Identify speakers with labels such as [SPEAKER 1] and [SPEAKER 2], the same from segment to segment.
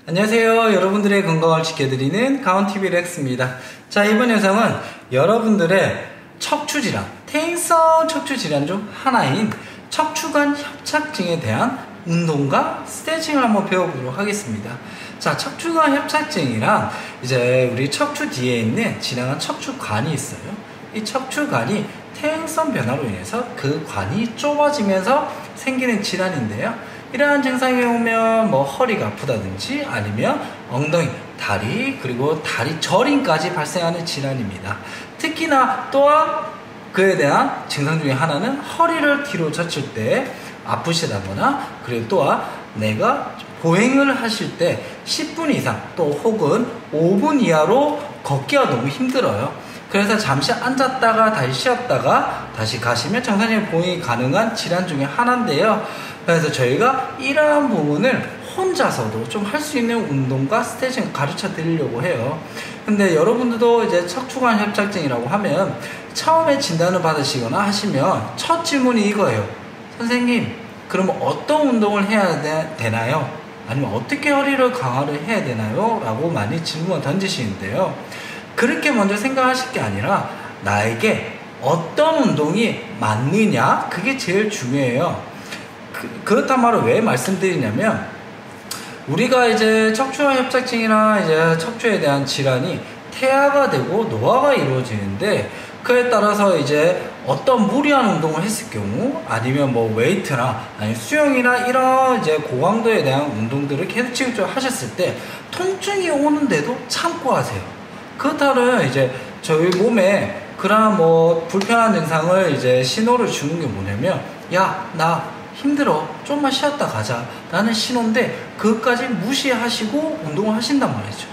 [SPEAKER 1] 안녕하세요. 여러분들의 건강을 지켜드리는 가온TV 렉스입니다. 자, 이번 영상은 여러분들의 척추질환, 퇴행성 척추질환 중 하나인 척추관 협착증에 대한 운동과 스트레칭을 한번 배워보도록 하겠습니다. 자, 척추관 협착증이란 이제 우리 척추 뒤에 있는 지나간 척추관이 있어요. 이 척추관이 퇴행성 변화로 인해서 그 관이 좁아지면서 생기는 질환인데요. 이러한 증상이 오면 뭐 허리가 아프다든지 아니면 엉덩이, 다리, 그리고 다리 저림까지 발생하는 질환입니다. 특히나 또한 그에 대한 증상 중에 하나는 허리를 뒤로 젖힐 때 아프시다거나, 그리고 또한 내가 보행을 하실 때 10분 이상 또 혹은 5분 이하로 걷기가 너무 힘들어요. 그래서 잠시 앉았다가 다시 쉬었다가 다시 가시면 정상적인 보행이 가능한 질환 중에 하나인데요. 그래서 저희가 이러한 부분을 혼자서도 좀 할 수 있는 운동과 스트레칭을 가르쳐 드리려고 해요. 근데 여러분들도 이제 척추관 협착증이라고 하면 처음에 진단을 받으시거나 하시면 첫 질문이 이거예요. 선생님, 그러면 어떤 운동을 해야 되나요? 아니면 어떻게 허리를 강화를 해야 되나요? 라고 많이 질문을 던지시는데요. 그렇게 먼저 생각하실 게 아니라 나에게 어떤 운동이 맞느냐, 그게 제일 중요해요. 그렇단 말을 왜 말씀드리냐면, 우리가 이제 척추관 협착증이나 이제 척추에 대한 질환이 퇴화가 되고 노화가 이루어지는데, 그에 따라서 이제 어떤 무리한 운동을 했을 경우, 아니면 뭐 웨이트나 아니면 수영이나 이런 이제 고강도에 대한 운동들을 계속 지금 하셨을 때 통증이 오는데도 참고 하세요. 그렇다면 이제 저희 몸에 그러한 뭐 불편한 증상을 이제 신호를 주는 게 뭐냐면, 야, 나 힘들어, 좀만 쉬었다 가자 라는 신호인데, 그것까지 무시하시고 운동을 하신단 말이죠.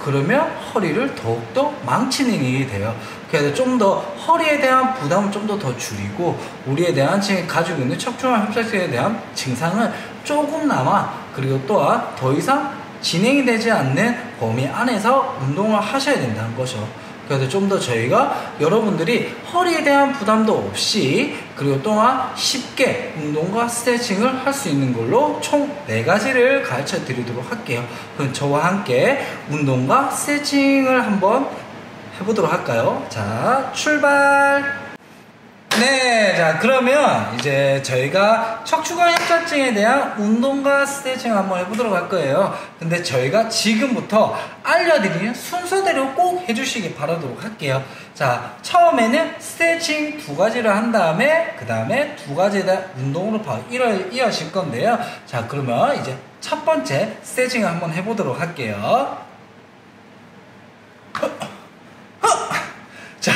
[SPEAKER 1] 그러면 허리를 더욱더 망치는 일이 돼요. 그래서 좀 더 허리에 대한 부담을 좀 더 줄이고, 우리에 대한 지금 가지고 있는 척추관 협착증에 대한 증상을 조금나마, 그리고 또한 더 이상 진행이 되지 않는 범위 안에서 운동을 하셔야 된다는 거죠. 그래서 좀 더 저희가 여러분들이 허리에 대한 부담도 없이, 그리고 또한 쉽게 운동과 스트레칭을 할 수 있는 걸로 총 4가지를 가르쳐 드리도록 할게요. 그럼 저와 함께 운동과 스트레칭을 한번 해보도록 할까요? 자, 출발! 네, 자, 그러면 이제 저희가 척추관 협착증에 대한 운동과 스트레칭을 한번 해보도록 할 거예요. 근데 저희가 지금부터 알려드리는 순서대로 꼭 해주시기 바라도록 할게요. 자, 처음에는 스트레칭 2가지를 한 다음에 그 다음에 2가지에 대한 운동으로 바로 이어질 건데요. 자, 그러면 이제 첫 번째 스트레칭을 한번 해보도록 할게요. 자,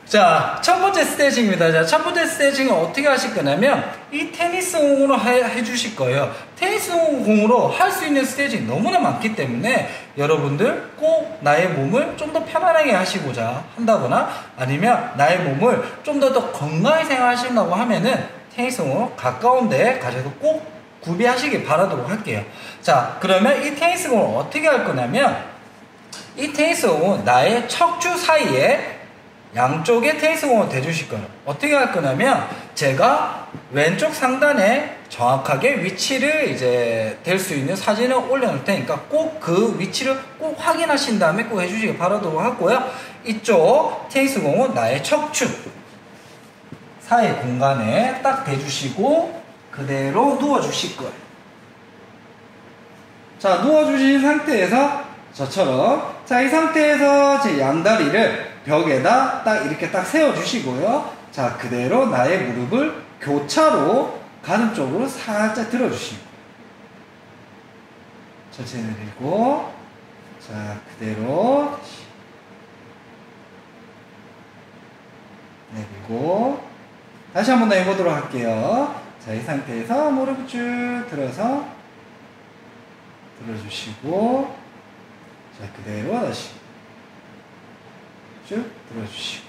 [SPEAKER 1] 자, 첫 번째 스트레칭입니다. 자, 첫 번째 스트레칭은 어떻게 하실 거냐면, 이 테니스 공으로 해주실 거예요. 테니스 공으로 할 수 있는 스트레칭이 너무나 많기 때문에 여러분들 꼭 나의 몸을 좀 더 편안하게 하시고자 한다거나, 아니면 나의 몸을 좀 더 건강하게 생각하신다고 하면은 테니스 공으로 가까운 데 가셔서 꼭 구비하시길 바라도록 할게요. 자, 그러면 이 테니스 공을 어떻게 할 거냐면, 이 테니스 공은 나의 척추 사이에 양쪽에 테니스 공을 대주실 거예요. 어떻게 할 거냐면, 제가 왼쪽 상단에 정확하게 위치를 이제 댈 수 있는 사진을 올려놓을 테니까 꼭 그 위치를 꼭 확인하신 다음에 꼭 해주시기 바라도록 하고요. 이쪽 테니스 공은 나의 척추 사이 공간에 딱 대주시고 그대로 누워주실 거예요. 자, 누워주신 상태에서 저처럼, 자, 이 상태에서 제 양다리를 벽에다 딱 이렇게 딱 세워주시고요. 자, 그대로 나의 무릎을 교차로 가슴 쪽으로 살짝 들어주시고, 천천히 내리고, 자, 그대로 내리고, 다시 한 번 더 해보도록 할게요. 자, 이 상태에서 무릎을 쭉 들어서 들어주시고, 자, 그대로 다시 쭉 들어주시고.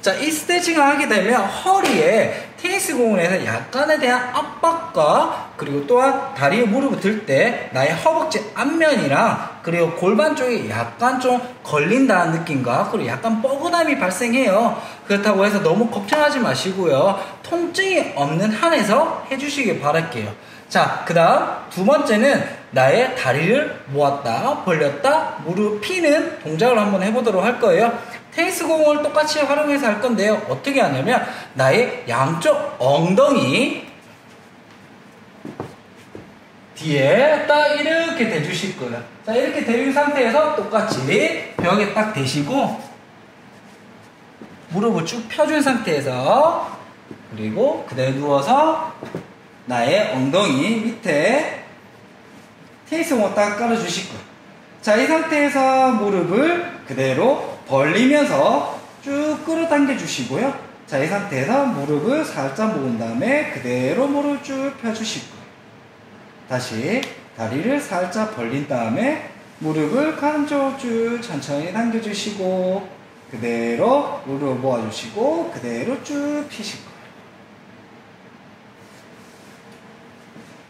[SPEAKER 1] 자, 이 스트레칭을 하게 되면 허리에 테니스 테니스 공을 해서 약간에 대한 압박과 그리고 또한 다리에 무릎을 들 때 나의 허벅지 앞면이랑 그리고 골반 쪽에 약간 좀 걸린다는 느낌과 그리고 약간 뻐근함이 발생해요. 그렇다고 해서 너무 걱정하지 마시고요. 통증이 없는 한에서 해주시길 바랄게요. 자, 그 다음 두 번째는 나의 다리를 모았다 벌렸다 무릎 피는 동작을 한번 해보도록 할 거예요. 테니스 공을 똑같이 활용해서 할 건데요. 어떻게 하냐면 나의 양쪽 엉덩이 뒤에 딱 이렇게 대주실 거예요. 자, 이렇게 대준 상태에서 똑같이 벽에 딱 대시고 무릎을 쭉 펴준 상태에서 그리고 그대로 누워서 나의 엉덩이 밑에 테니스 공 딱 깔아주실 거예요. 자, 이 상태에서 무릎을 그대로 벌리면서 쭉 끌어당겨 주시고요. 자, 이 상태에서 무릎을 살짝 모은 다음에 그대로 무릎을 쭉 펴주실 거예요. 다시 다리를 살짝 벌린 다음에 무릎을 가슴쪽으로 쭉 천천히 당겨주시고 그대로 무릎을 모아주시고 그대로 쭉 피실 거예요.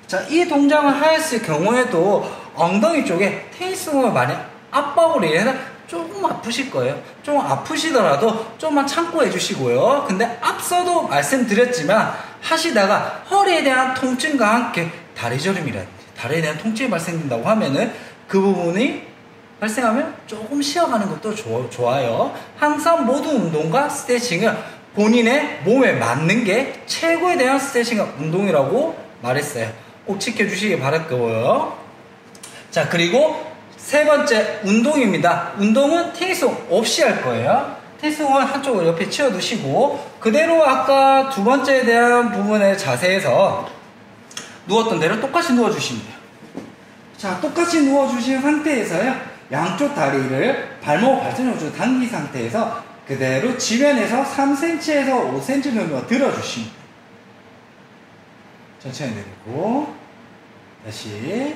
[SPEAKER 1] 자, 이 동작을 하였을 경우에도 엉덩이 쪽에 테니스 공을 많이 압박으로 인해서 조금 아프실 거예요. 좀 아프시더라도 좀만 참고 해주시고요. 근데 앞서도 말씀드렸지만 하시다가 허리에 대한 통증과 함께 다리저림이라든지 다리에 대한 통증이 발생된다고 하면은 그 부분이 발생하면 조금 쉬어가는 것도 좋아요. 항상 모든 운동과 스트레칭은 본인의 몸에 맞는 게 최고에 대한 스트레칭과 운동이라고 말했어요. 꼭 지켜주시기 바랄 거고요. 자, 그리고 세 번째 운동입니다. 운동은 테니스 공 없이 할 거예요. 테니스 공을 한쪽을 옆에 치워두시고 그대로 아까 두 번째에 대한 부분의 자세에서 누웠던 대로 똑같이 누워주시면 돼요. 자, 똑같이 누워주신 상태에서요. 양쪽 다리를 발목 발전으로 당긴 상태에서 그대로 지면에서 3cm에서 5cm 정도 들어주시면 돼요. 천천히 내리고 다시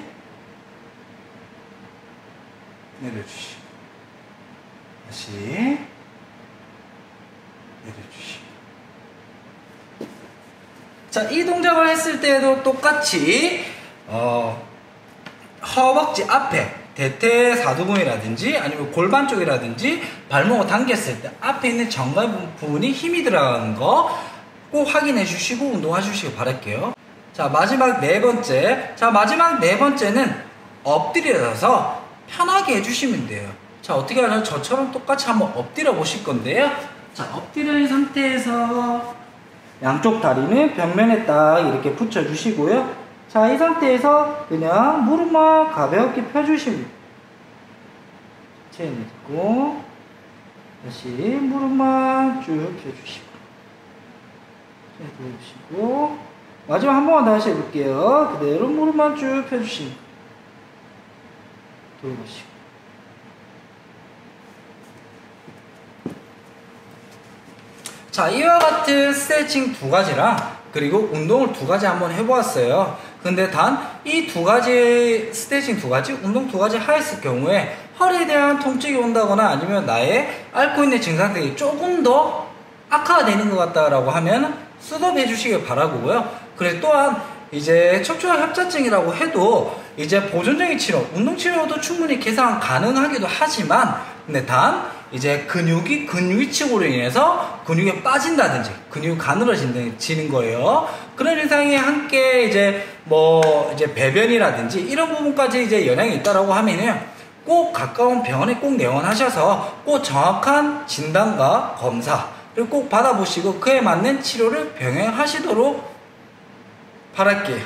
[SPEAKER 1] 내려주시고 다시 내려주시고. 자, 이 동작을 했을 때도 똑같이 허벅지 앞에 대퇴사두근이라든지 아니면 골반 쪽이라든지 발목을 당겼을 때 앞에 있는 정관 부분이 힘이 들어가는 거 꼭 확인해 주시고 운동해 주시기 바랄게요. 자, 마지막 네 번째. 자, 마지막 네 번째는 엎드려서 편하게 해주시면 돼요. 자, 어떻게 하냐면 저처럼 똑같이 한번 엎드려 보실 건데요. 자, 엎드린 상태에서 양쪽 다리는 벽면에 딱 이렇게 붙여주시고요. 자, 이 상태에서 그냥 무릎만 가볍게 펴주시면 체내고 다시 무릎만 쭉 펴주시고 해주시고 마지막 한 번만 다시 해볼게요. 그대로 무릎만 쭉 펴주시고 돌보시고. 자, 이와 같은 스트레칭 두 가지랑 그리고 운동을 두 가지 한번 해보았어요. 근데 단 이 두 가지 스트레칭 두 가지 운동 두 가지 하였을 경우에 허리에 대한 통증이 온다거나 아니면 나의 앓고 있는 증상들이 조금 더 악화가 되는 것 같다라고 하면 스톱 해주시길 바라고요. 그리고 또한 이제 척추관 협착증이라고 해도 이제 보존적인 치료, 운동 치료도 충분히 개선 가능하기도 하지만 근데 단 이제 근육이 근위축으로 인해서 근육이 빠진다든지 근육이 가늘어지는 거예요. 그런 현상이 함께 이제 이제 배변이라든지 이런 부분까지 이제 영향이 있다라고 하면은 꼭 가까운 병원에 꼭 내원하셔서 꼭 정확한 진단과 검사 를 꼭 받아보시고 그에 맞는 치료를 병행하시도록 바랄게요.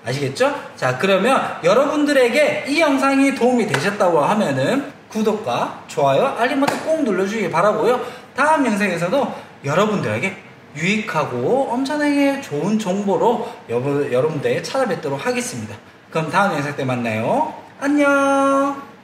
[SPEAKER 1] 아시겠죠? 자, 그러면 여러분들에게 이 영상이 도움이 되셨다고 하면은 구독과 좋아요, 알림 버튼 꼭 눌러주시기 바라고요. 다음 영상에서도 여러분들에게 유익하고 엄청나게 좋은 정보로 여러분들 찾아뵙도록 하겠습니다. 그럼 다음 영상 때 만나요. 안녕.